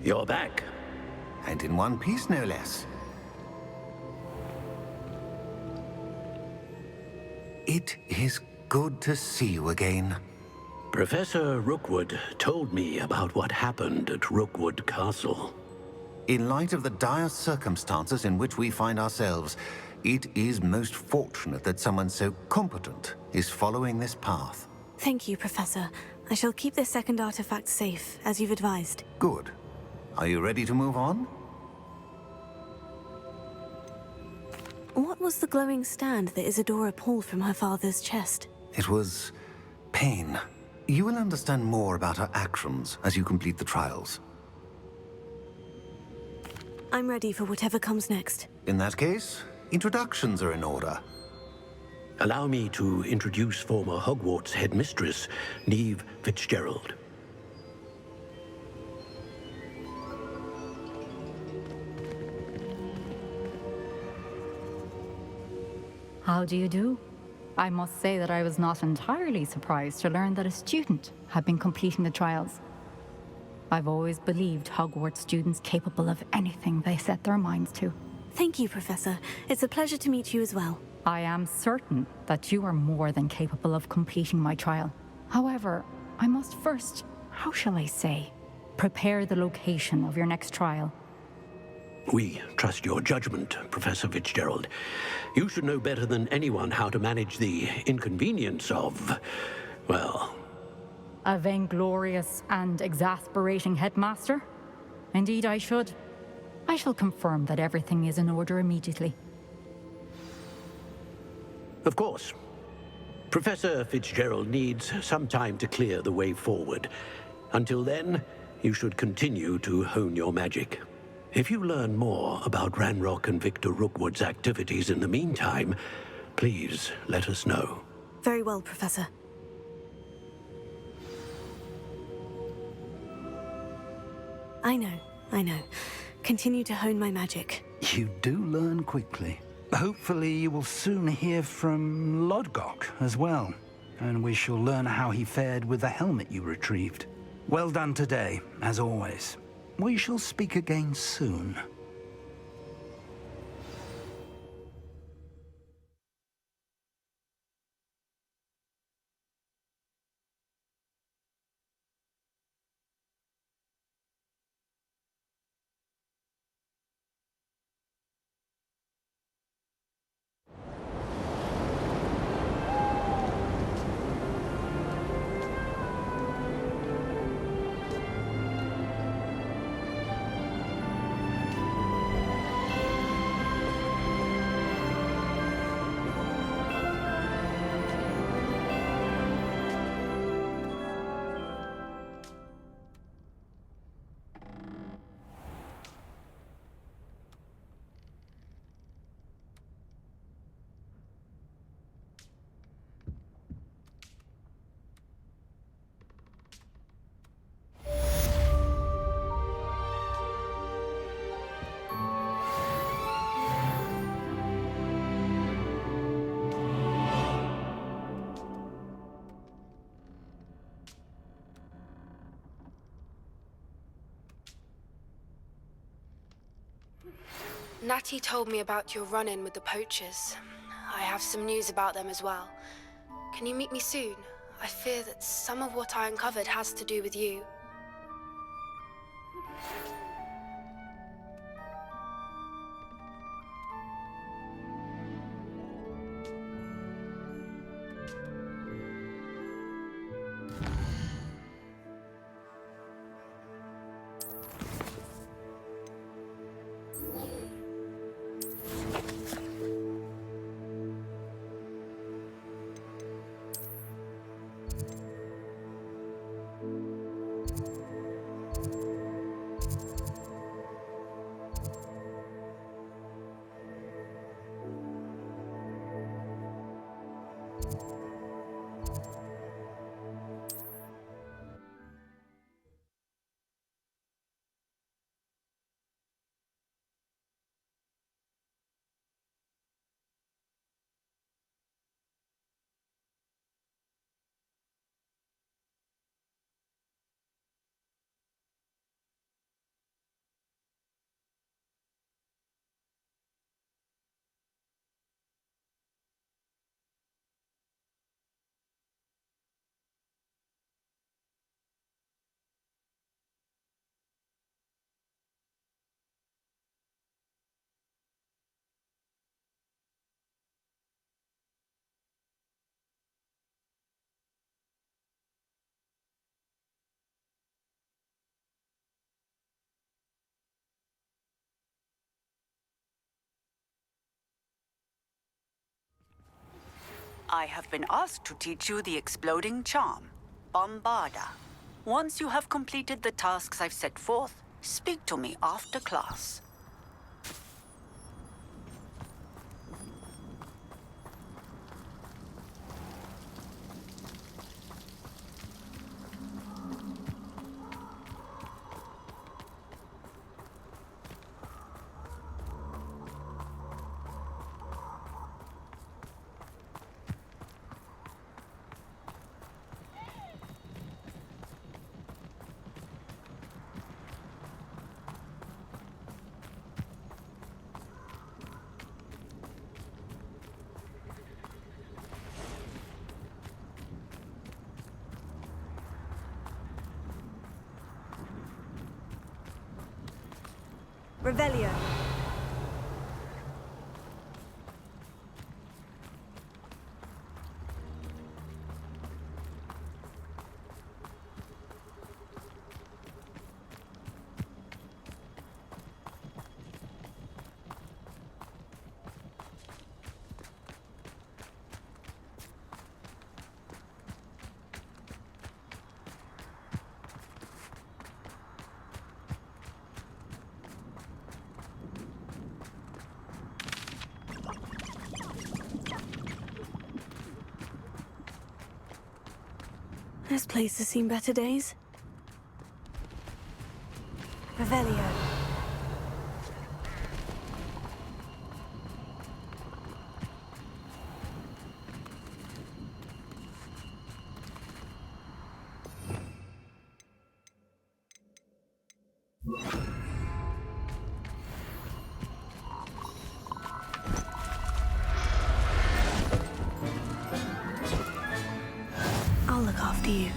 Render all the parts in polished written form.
You're back. And in one piece, no less. It is good to see you again. Professor Rookwood told me about what happened at Rookwood Castle. In light of the dire circumstances in which we find ourselves, it is most fortunate that someone so competent is following this path. Thank you, Professor. I shall keep this second artifact safe, as you've advised. Good. Are you ready to move on? What was the glowing stand that Isadora pulled from her father's chest? It was pain. You will understand more about her actions as you complete the trials. I'm ready for whatever comes next. In that case, introductions are in order. Allow me to introduce former Hogwarts headmistress, Neve Fitzgerald. How do you do? I must say that I was not entirely surprised to learn that a student had been completing the trials. I've always believed Hogwarts students capable of anything they set their minds to. Thank you, Professor. It's a pleasure to meet you as well. I am certain that you are more than capable of completing my trial. However, I must first, how shall I say, prepare the location of your next trial. We trust your judgment, Professor Fitzgerald. You should know better than anyone how to manage the inconvenience of, well... A vainglorious and exasperating headmaster? Indeed I should. I shall confirm that everything is in order immediately. Of course. Professor Fitzgerald needs some time to clear the way forward. Until then, you should continue to hone your magic. If you learn more about Ranrock and Victor Rookwood's activities in the meantime, please let us know. Very well, Professor. I know. Continue to hone my magic. You do learn quickly. Hopefully you will soon hear from Lodgok as well, and we shall learn how he fared with the helmet you retrieved. Well done today, as always. We shall speak again soon. Natty told me about your run-in with the poachers. I have some news about them as well. Can you meet me soon? I fear that some of what I uncovered has to do with you. I have been asked to teach you the exploding charm, Bombarda. Once you have completed the tasks I've set forth, speak to me after class. Revelio. This place has seen better days. Revelio. I'll look after you.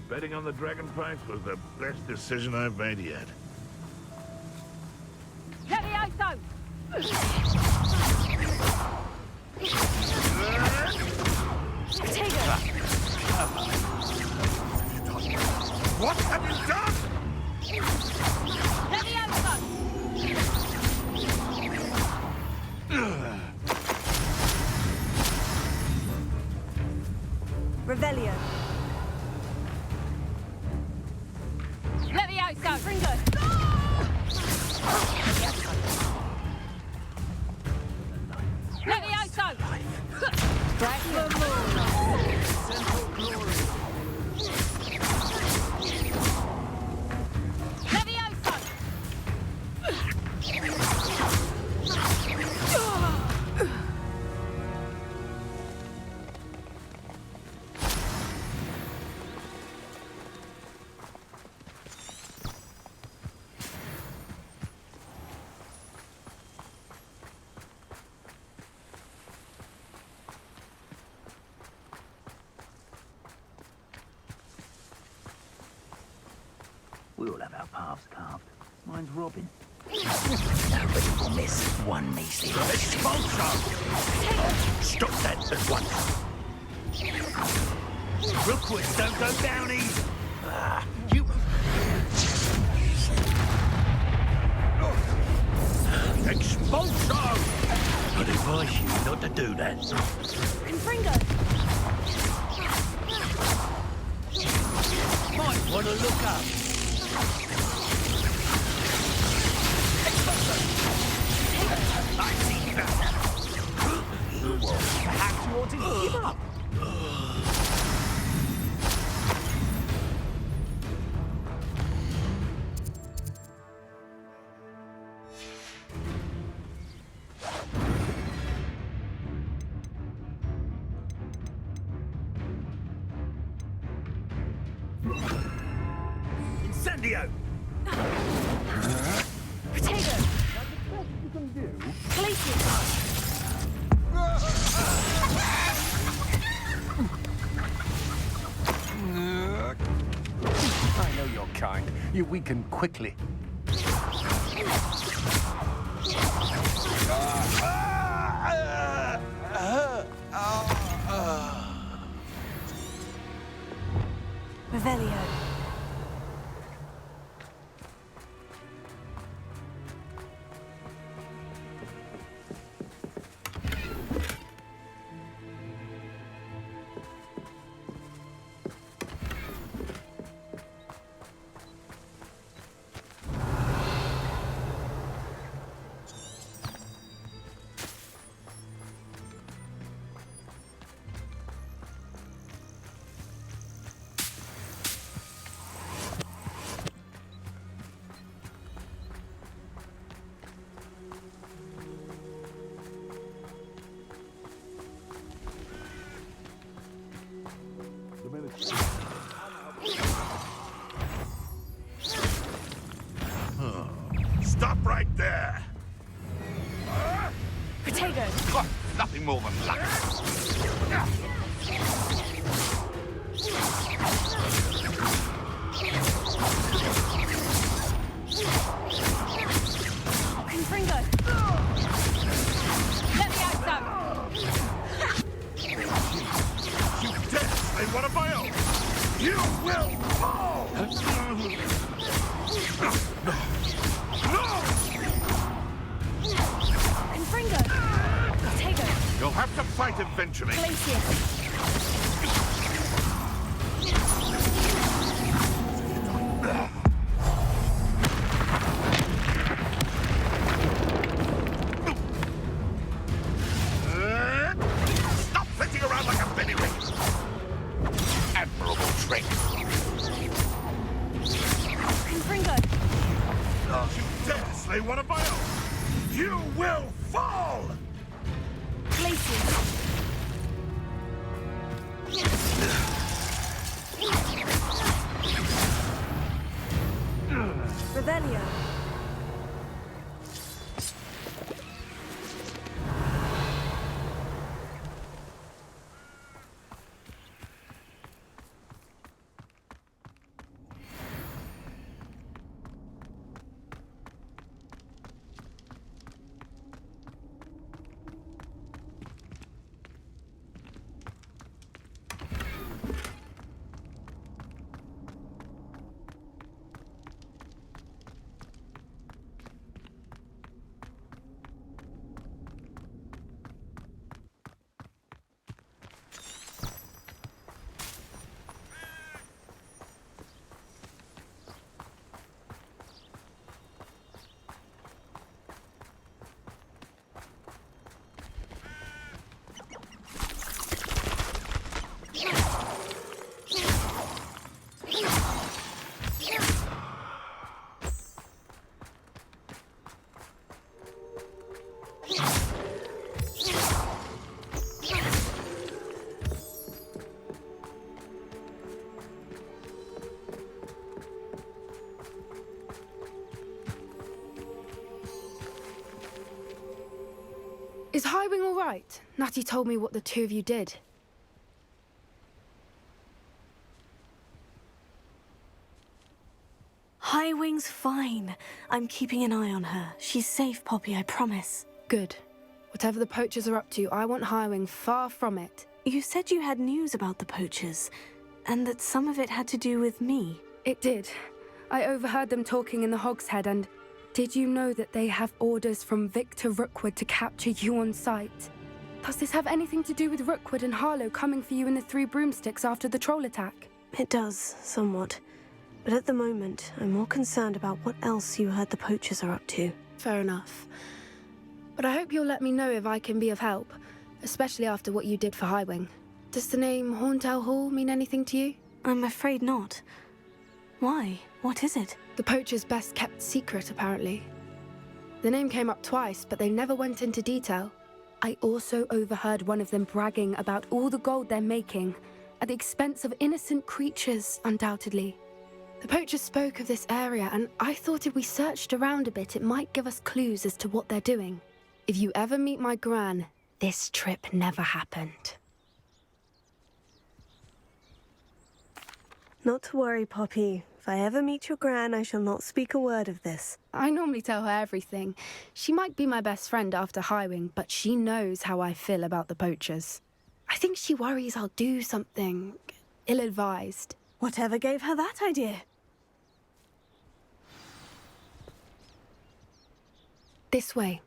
Betting on the dragon fights was the best decision I've made yet. Levioso! What have you done? Levioso! Revelio. Levioso! Fringo! Levioso! Strike the moon! Central glory! Levioso! We all have our paths carved. Mine's Robin. Nobody will miss one measly expulsion! Stop that at once! Rookwoods don't go down easy! You... Expulsion! I'd advise you not to do that. Confringo! Might want to look up. I see that. Perhaps you ought to give up. Revelio! Potato! Glacier! I know your kind. You weaken quickly. Revelio. Stop right there! Potato! Oh, nothing more than luck. Confringo! Let me out, son! You dare slay one of my own! You will fall! Confringo! Potato! You'll have to fight eventually. Glacier! Stop flitting around like a bennywig! Admirable trick. Confringo! You dare slay one of my own! You will fall! Glacier! Revelio. Is Highwing all right? Natty told me what the two of you did. Highwing's fine. I'm keeping an eye on her. She's safe, Poppy, I promise. Good. Whatever the poachers are up to, I want Highwing far from it. You said you had news about the poachers, and that some of it had to do with me. It did. I overheard them talking in the Hogshead, and did you know that they have orders from Victor Rookwood to capture you on sight? Does this have anything to do with Rookwood and Harlow coming for you in the Three Broomsticks after the troll attack? It does, somewhat. But at the moment, I'm more concerned about what else you heard the poachers are up to. Fair enough. But I hope you'll let me know if I can be of help, especially after what you did for Highwing. Does the name Horntail Hall mean anything to you? I'm afraid not. Why? What is it? The poachers' best kept secret, apparently. The name came up twice, but they never went into detail. I also overheard one of them bragging about all the gold they're making, at the expense of innocent creatures, undoubtedly. The poacher spoke of this area, and I thought if we searched around a bit, it might give us clues as to what they're doing. If you ever meet my gran, this trip never happened. Not to worry, Poppy. If I ever meet your gran, I shall not speak a word of this. I normally tell her everything. She might be my best friend after Highwing, but she knows how I feel about the poachers. I think she worries I'll do something ill-advised. Whatever gave her that idea? This way.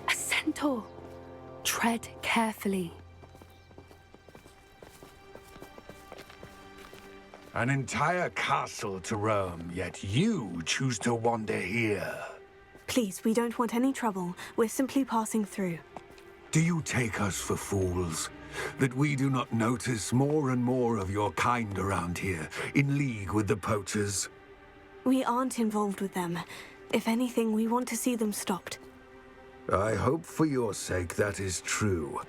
A centaur. Tread carefully. An entire castle to roam, yet you choose to wander here. Please, we don't want any trouble. We're simply passing through. Do you take us for fools? That we do not notice more and more of your kind around here, in league with the poachers? We aren't involved with them. If anything, we want to see them stopped. I hope for your sake that is true.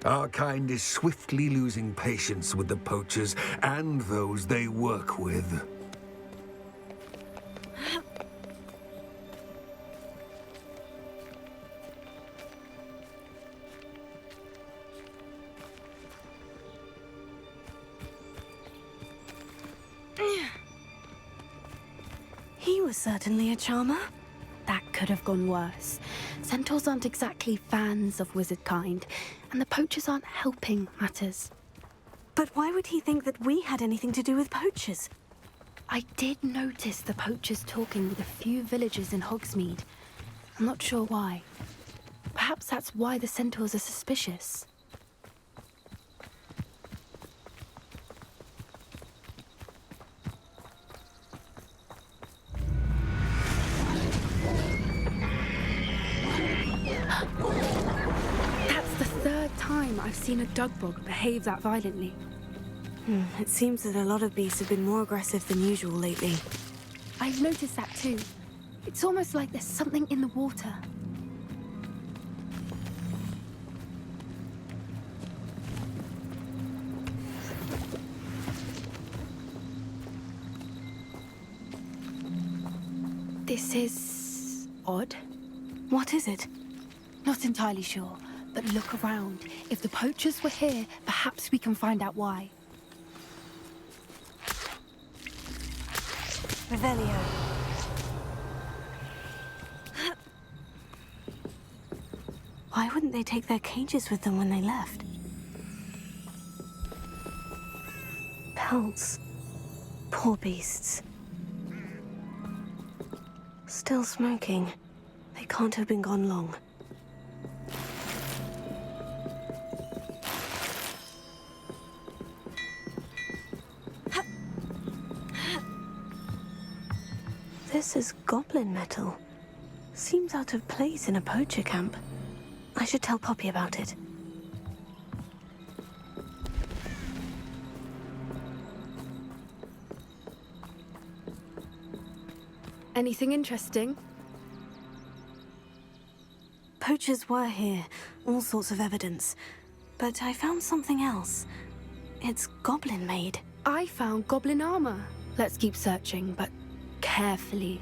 Our kind is swiftly losing patience with the poachers and those they work with. He was certainly a charmer. That could have gone worse. Centaurs aren't exactly fans of wizard kind, and the poachers aren't helping matters. But why would he think that we had anything to do with poachers? I did notice the poachers talking with a few villagers in Hogsmeade. I'm not sure why. Perhaps that's why the centaurs are suspicious. That's the third time I've seen a dugbog behave that violently. It seems that a lot of beasts have been more aggressive than usual lately. I've noticed that too. It's almost like there's something in the water. This is odd. What is it? Not entirely sure, but look around. If the poachers were here, perhaps we can find out why. Revelio. Why wouldn't they take their cages with them when they left? Pelts. Poor beasts. Still smoking. They can't have been gone long. This is goblin metal. Seems out of place in a poacher camp. I should tell Poppy about it. Anything interesting? Poachers were here, all sorts of evidence. But I found something else. It's goblin-made. I found goblin armor. Let's keep searching, but carefully.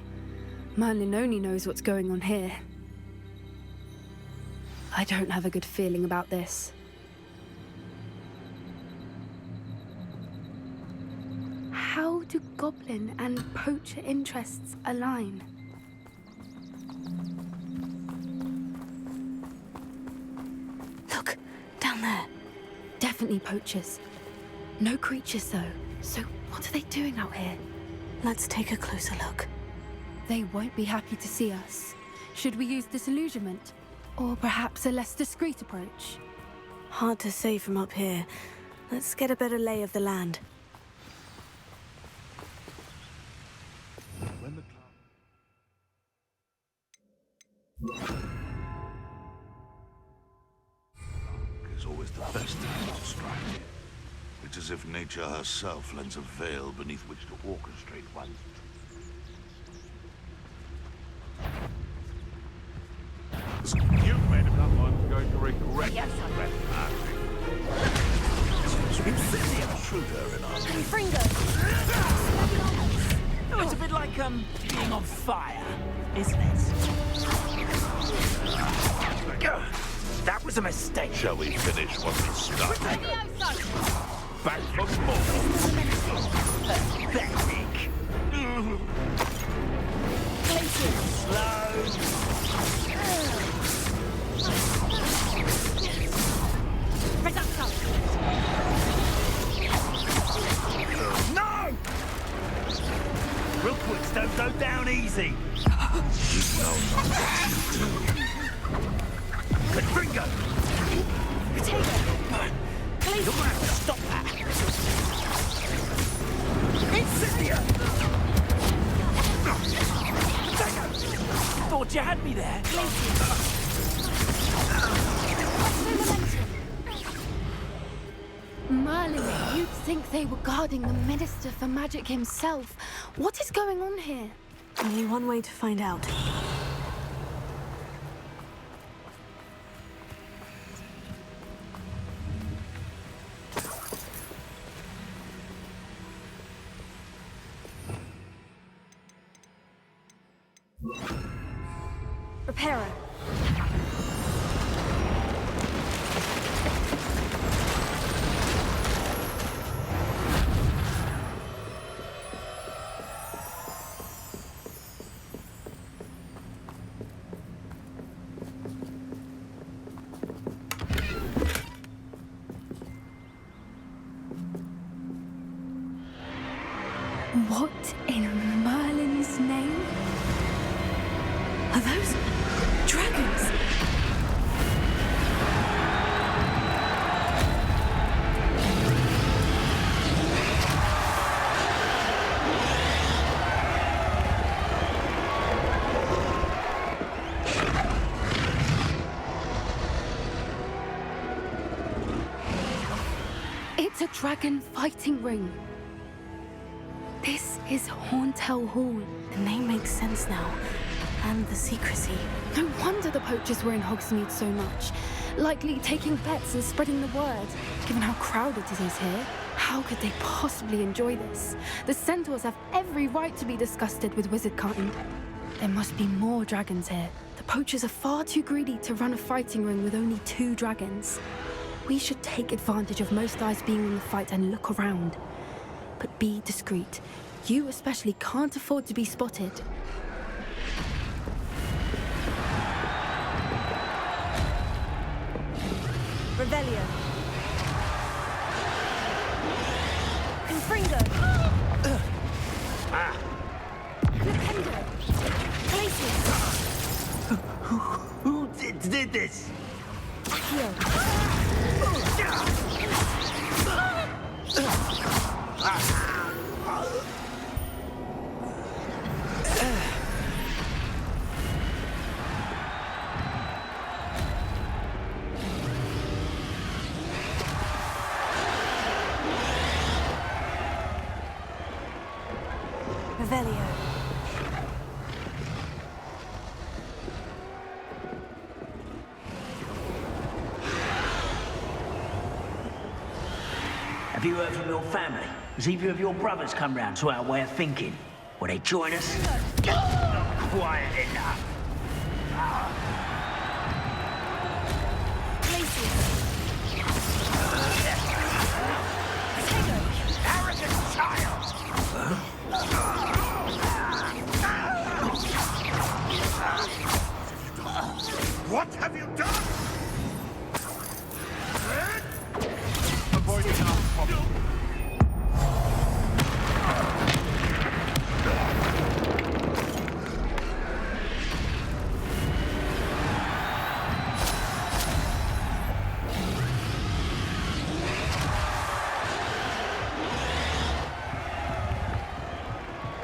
Merlin only knows what's going on here. I don't have a good feeling about this. How do goblin and poacher interests align? Look, down there. Definitely poachers. No creatures, though. So what are they doing out here? Let's take a closer look. They won't be happy to see us. Should we use disillusionment? Or perhaps a less discreet approach? Hard to say from up here. Let's get a better lay of the land. Is always the best time to strike. It's as if nature herself lends a veil beneath which to orchestrate one's... You made up one's going to regret this trespassing. We've seen the intruder in our... Confringo! Oh, it's a bit like, being on fire, isn't it? That was a mistake. Shall we finish what we started? Back for more. Pathetic. No! Rookwoods don't go down easy. Confringo! You're gonna have to stop that! Incendia! Thought you had me there. Merlin, you'd think they were guarding the Minister for Magic himself. What is going on here? Only one way to find out. Repairer. What in Merlin's name? Are those dragons? It's a dragon fighting ring. This is Horntail Hall. The name makes sense now. And the secrecy. No wonder the poachers were in Hogsmeade so much. Likely taking bets and spreading the word. Given how crowded it is here, how could they possibly enjoy this? The centaurs have every right to be disgusted with wizardkind. There must be more dragons here. The poachers are far too greedy to run a fighting ring with only 2 dragons. We should take advantage of most eyes being in the fight and look around. But be discreet. You especially can't afford to be spotted. Revelio. Confringo. Flipendo. Glacius. Who did this? Accio. Revelio. Have you heard from your family? Has either of your brothers come round to our way of thinking? Will they join us? Not quiet enough. Arrogant child! What have you done? Avoiding our problem.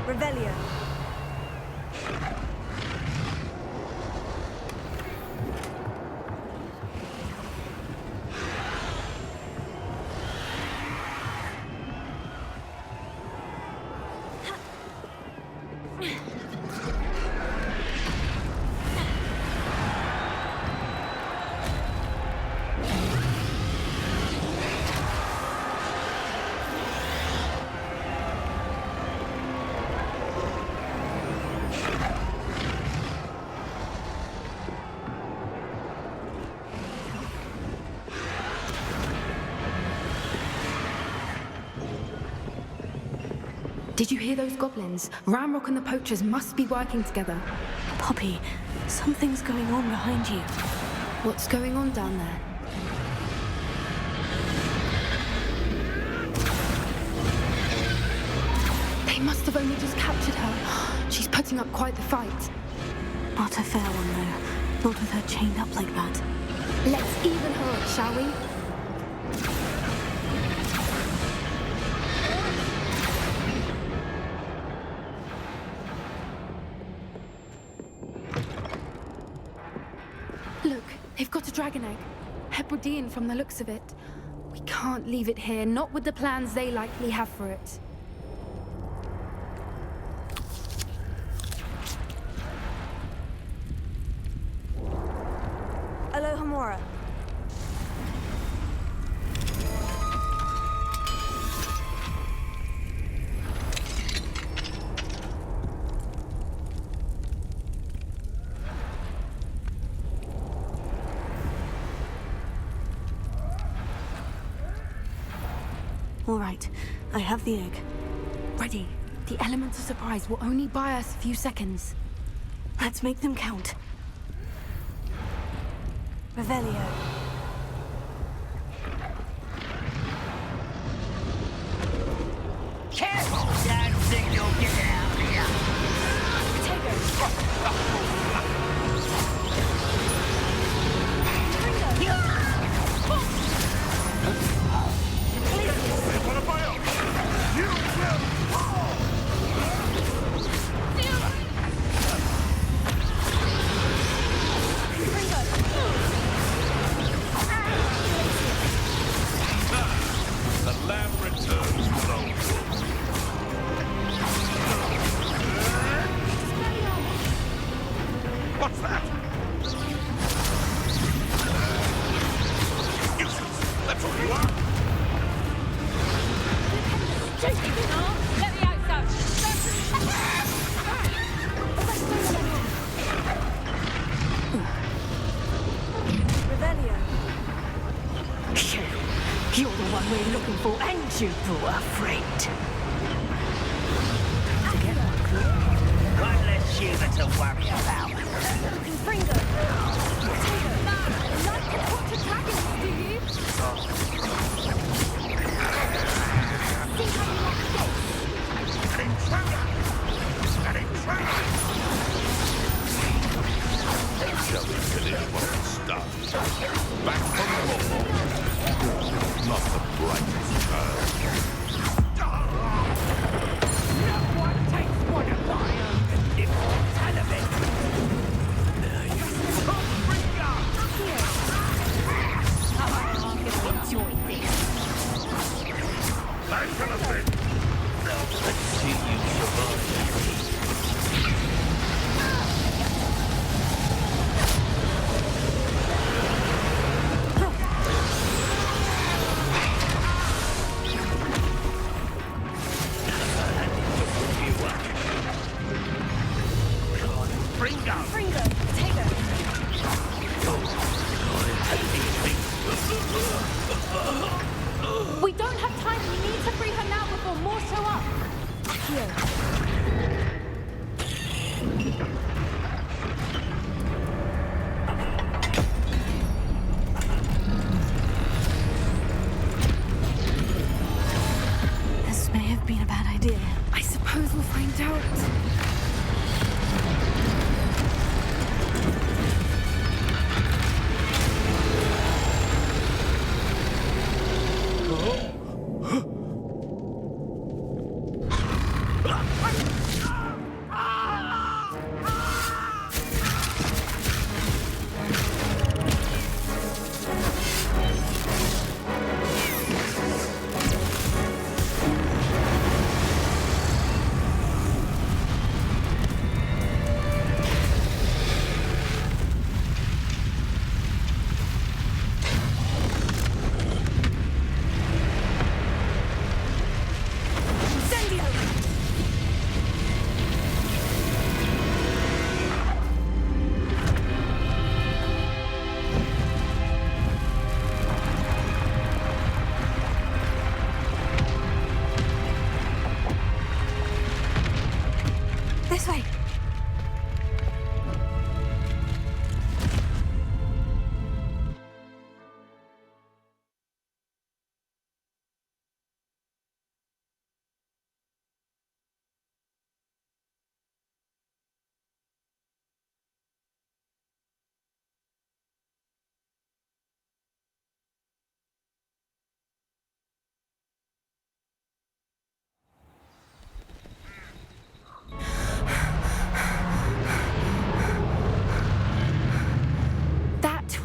Revelio. Did you hear those goblins? Ramrock and the poachers must be working together. Poppy, something's going on behind you. What's going on down there? They must have only just captured her. She's putting up quite the fight. Not a fair one, though. Not with her chained up like that. Let's even her up, shall we? Look, they've got a dragon egg. Hebridean from the looks of it. We can't leave it here, not with the plans they likely have for it. Alohomora. All right, I have the egg. Ready. The element of surprise will only buy us a few seconds. Let's make them count. Revelio. Careful! Don't think you'll get out of here. The lamb returns soulful. What's that? Useless. That's what you are. Let me out, Revelio. You're the one we're looking for, and you brought a friend. One less human to worry about. Fringo. Like to talk to dragons, do you? See how you like this? Shall we finish what we started? Back from the wall. Not the brightest child. No one takes one of my own and lives on television. I'm going to enjoy this. Back to the pit. Let's see you survive. Fringo! Fringo. Tago. We don't have time. We need to free her now before more show up. Here. This may have been a bad idea. I suppose we'll find out.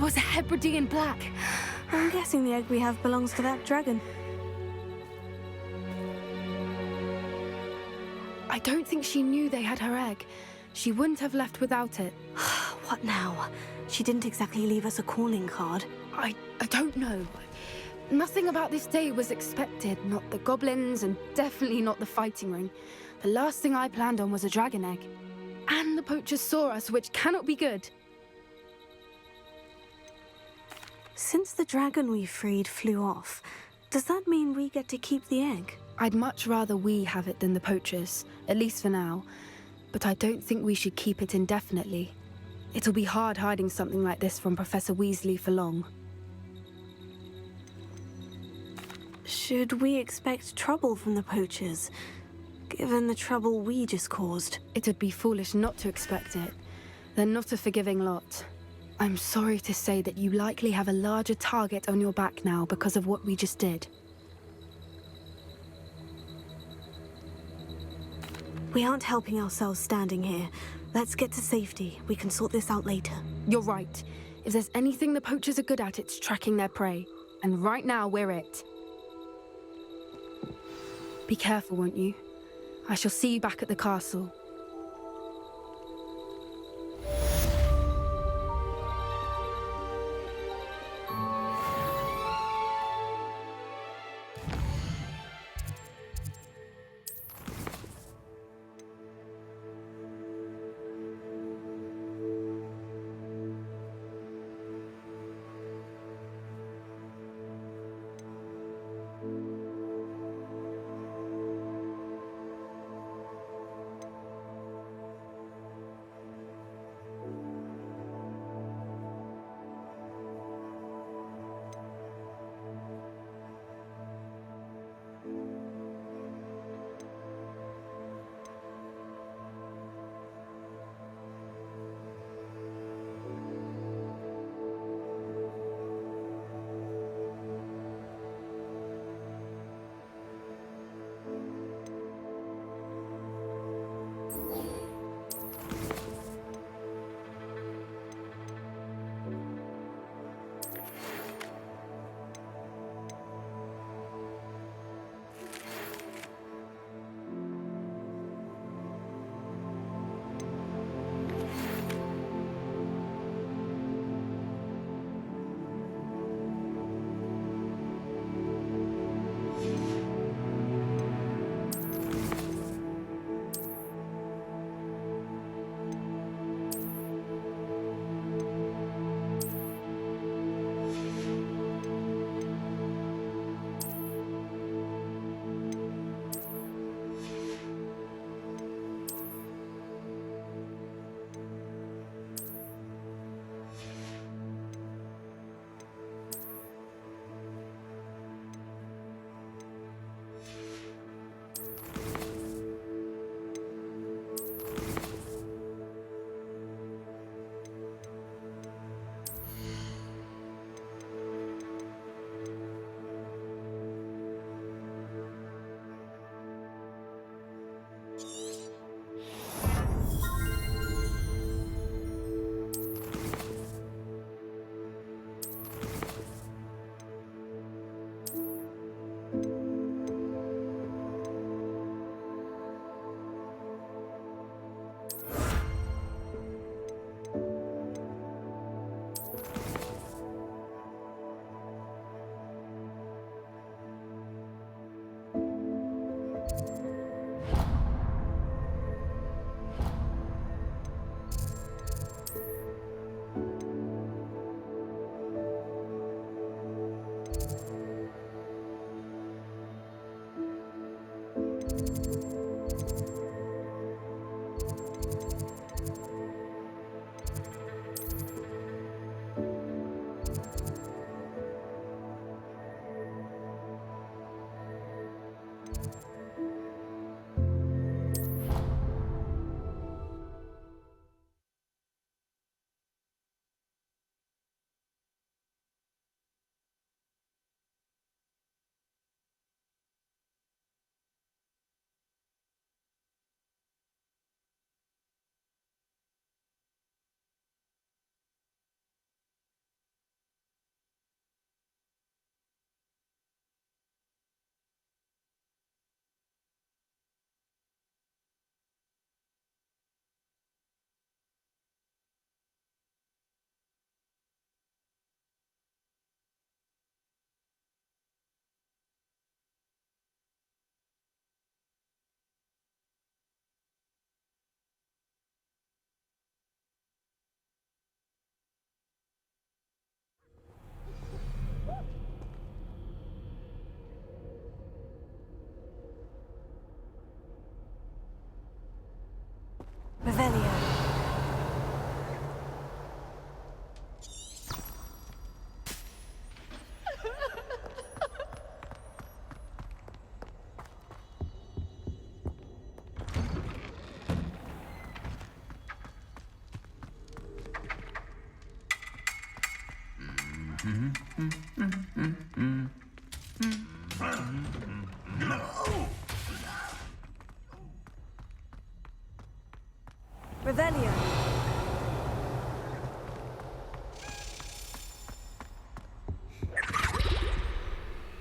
was a Hebridean black. I'm guessing the egg we have belongs to that dragon. I don't think she knew they had her egg. She wouldn't have left without it. What now? She didn't exactly leave us a calling card. I don't know. Nothing about this day was expected. Not the goblins, and definitely not the fighting ring. The last thing I planned on was a dragon egg. And the poachers saw us, which cannot be good. Since the dragon we freed flew off, does that mean we get to keep the egg? I'd much rather we have it than the poachers, at least for now. But I don't think we should keep it indefinitely. It'll be hard hiding something like this from Professor Weasley for long. Should we expect trouble from the poachers, given the trouble we just caused? It'd be foolish not to expect it. They're not a forgiving lot. I'm sorry to say that you likely have a larger target on your back now because of what we just did. We aren't helping ourselves standing here. Let's get to safety. We can sort this out later. You're right. If there's anything the poachers are good at, it's tracking their prey. And right now, we're it. Be careful, won't you? I shall see you back at the castle.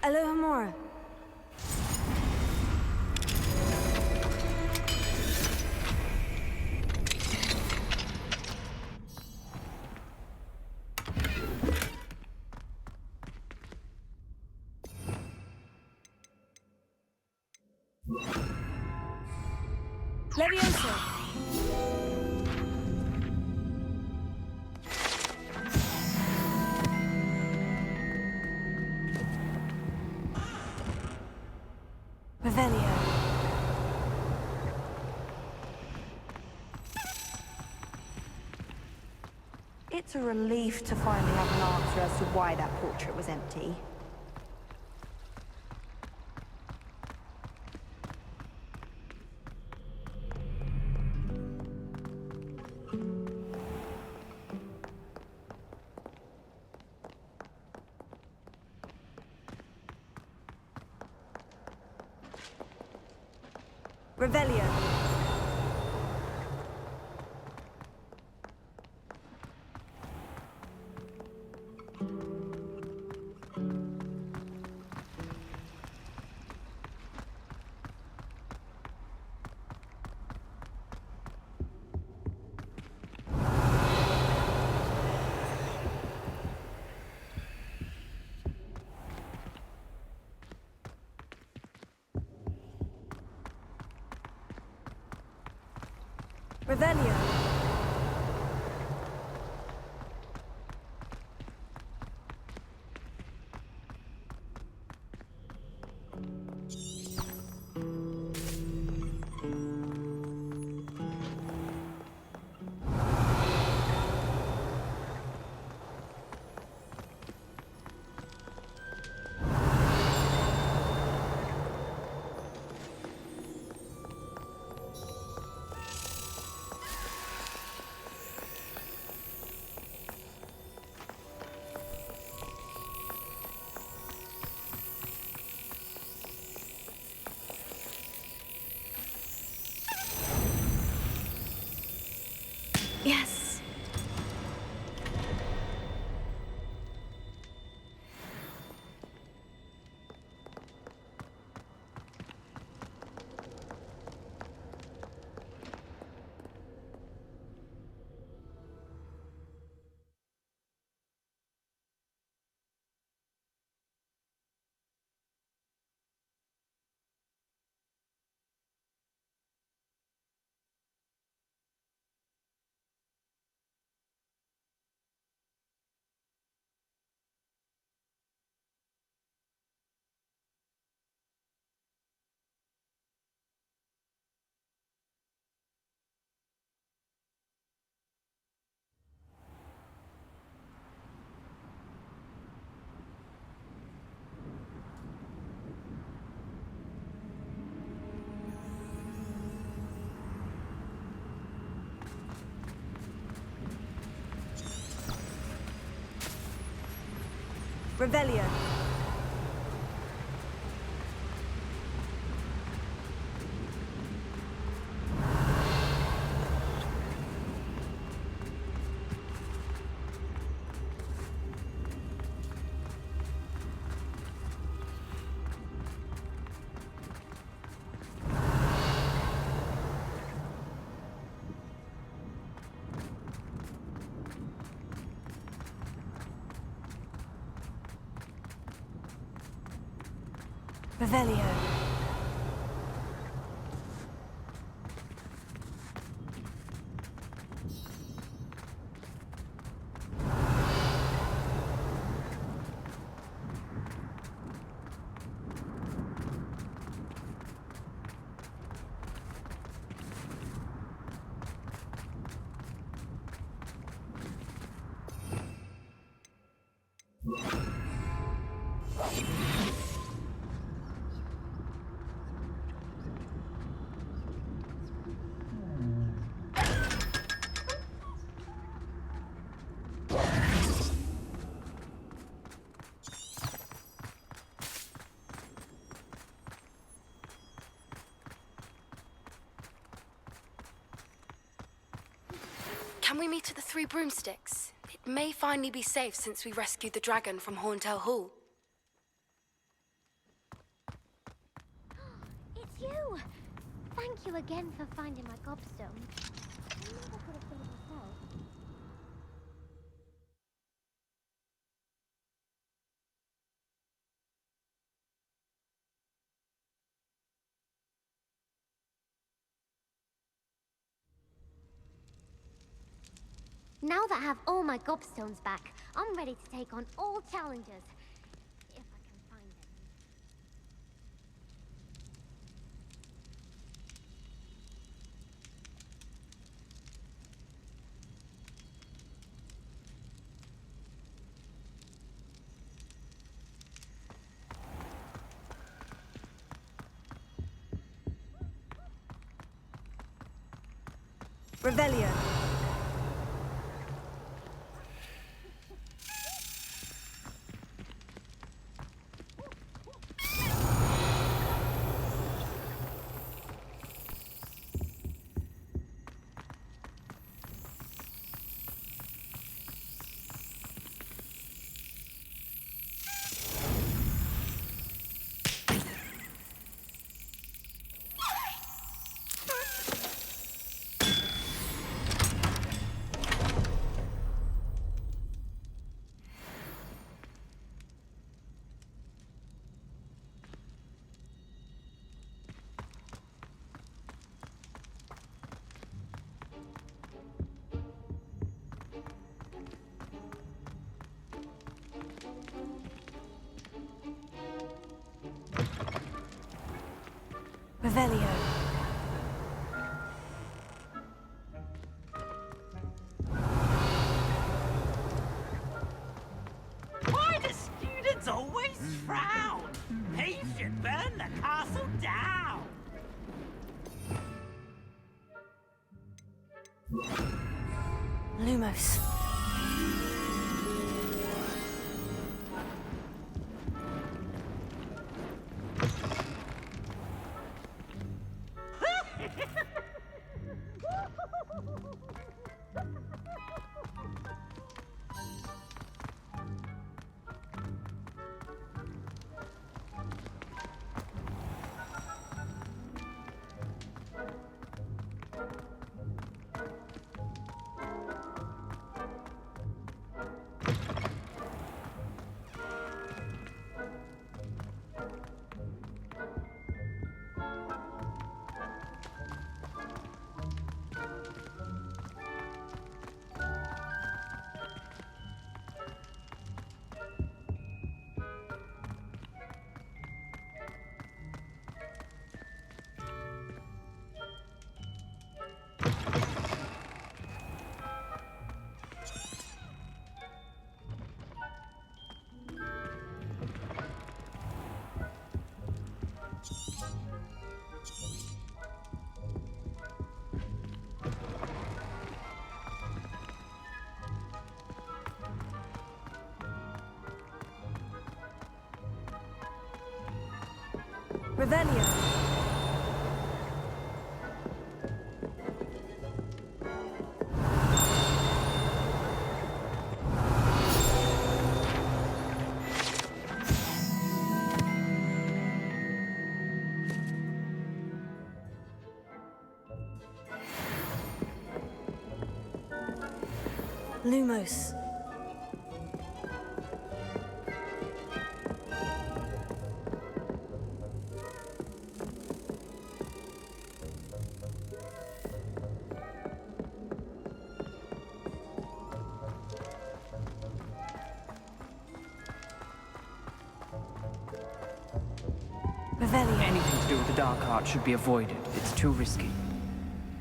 Alohomora. Levioso. Revelio. It's a relief to finally have an answer as to why that portrait was empty. Revelio. Revelio. Yes. Revelio. Revelio. Can we meet at the Three Broomsticks? It may finally be safe since we rescued the dragon from Horntail Hall. Thank you again for finding my gobstone. I never could have done it myself. Now that I have all my gobstones back, I'm ready to take on all challenges. If I can find them. Revelio. Revelio. Why do students always frown? They should burn the castle down. Lumos. Revelio. Lumos. Revelio. Anything to do with the dark art should be avoided. It's too risky.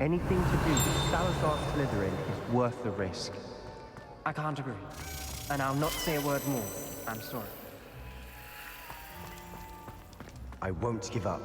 Anything to do with Salazar Slytherin is worth the risk. I can't agree. And I'll not say a word more. I'm sorry. I won't give up.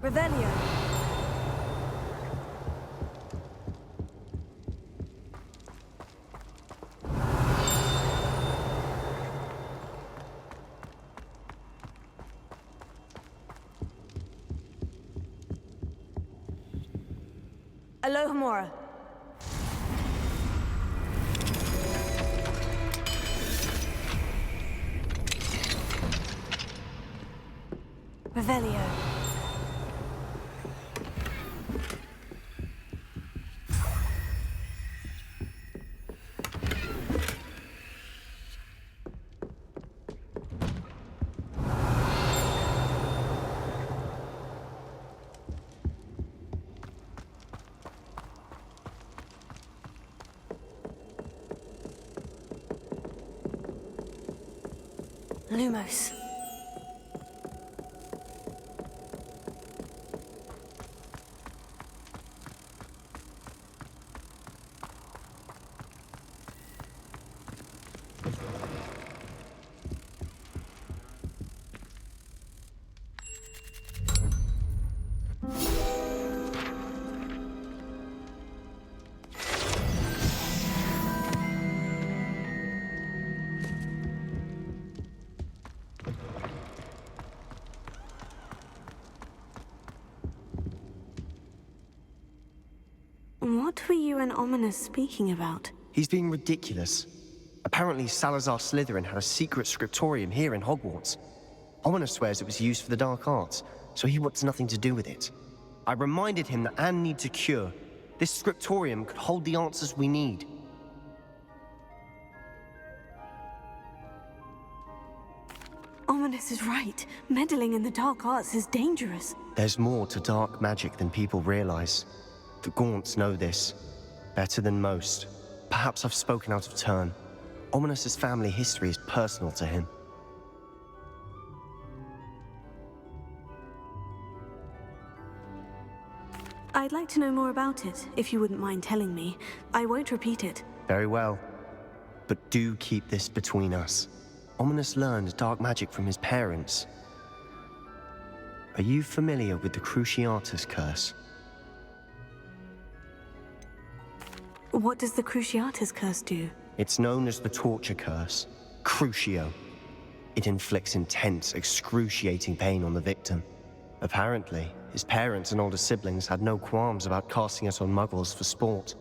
Revelio. Alohomora. Revelio. Lumos. What were you and Ominous speaking about? He's being ridiculous. Apparently, Salazar Slytherin had a secret scriptorium here in Hogwarts. Ominous swears it was used for the dark arts, so he wants nothing to do with it. I reminded him that Anne needs a cure. This scriptorium could hold the answers we need. Ominous is right. Meddling in the dark arts is dangerous. There's more to dark magic than people realize. The Gaunts know this better than most. Perhaps I've spoken out of turn. Ominous's family history is personal to him. I'd like to know more about it, if you wouldn't mind telling me. I won't repeat it. Very well. But do keep this between us. Ominous learned dark magic from his parents. Are you familiar with the Cruciatus Curse? What does the Cruciatus Curse do? It's known as the Torture Curse, Crucio. It inflicts intense, excruciating pain on the victim. Apparently, his parents and older siblings had no qualms about casting it on muggles for sport.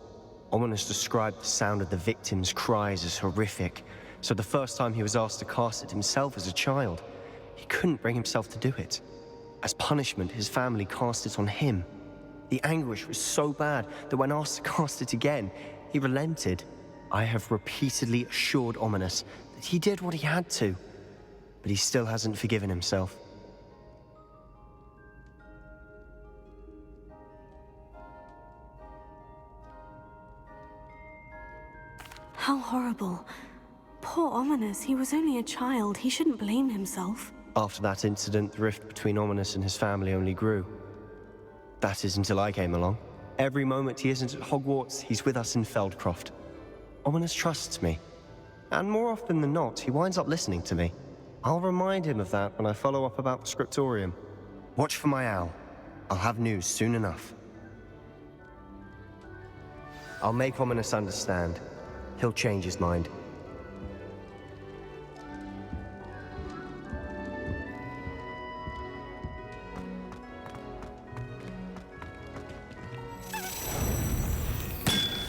Ominous described the sound of the victim's cries as horrific, so the first time he was asked to cast it himself as a child, he couldn't bring himself to do it. As punishment, his family cast it on him. The anguish was so bad that when asked to cast it again, he relented. I have repeatedly assured Ominous that he did what he had to, but he still hasn't forgiven himself. How horrible. Poor Ominous, he was only a child. He shouldn't blame himself. After that incident, the rift between Ominous and his family only grew. That is until I came along. Every moment he isn't at Hogwarts, he's with us in Feldcroft. Ominous trusts me. And more often than not, he winds up listening to me. I'll remind him of that when I follow up about the scriptorium. Watch for my owl. I'll have news soon enough. I'll make Ominous understand. He'll change his mind.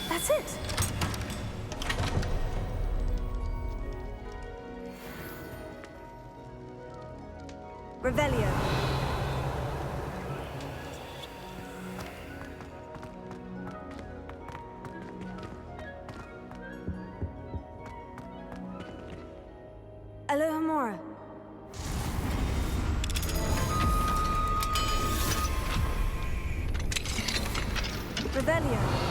That's it! Revelio. Alohomora. Revelio.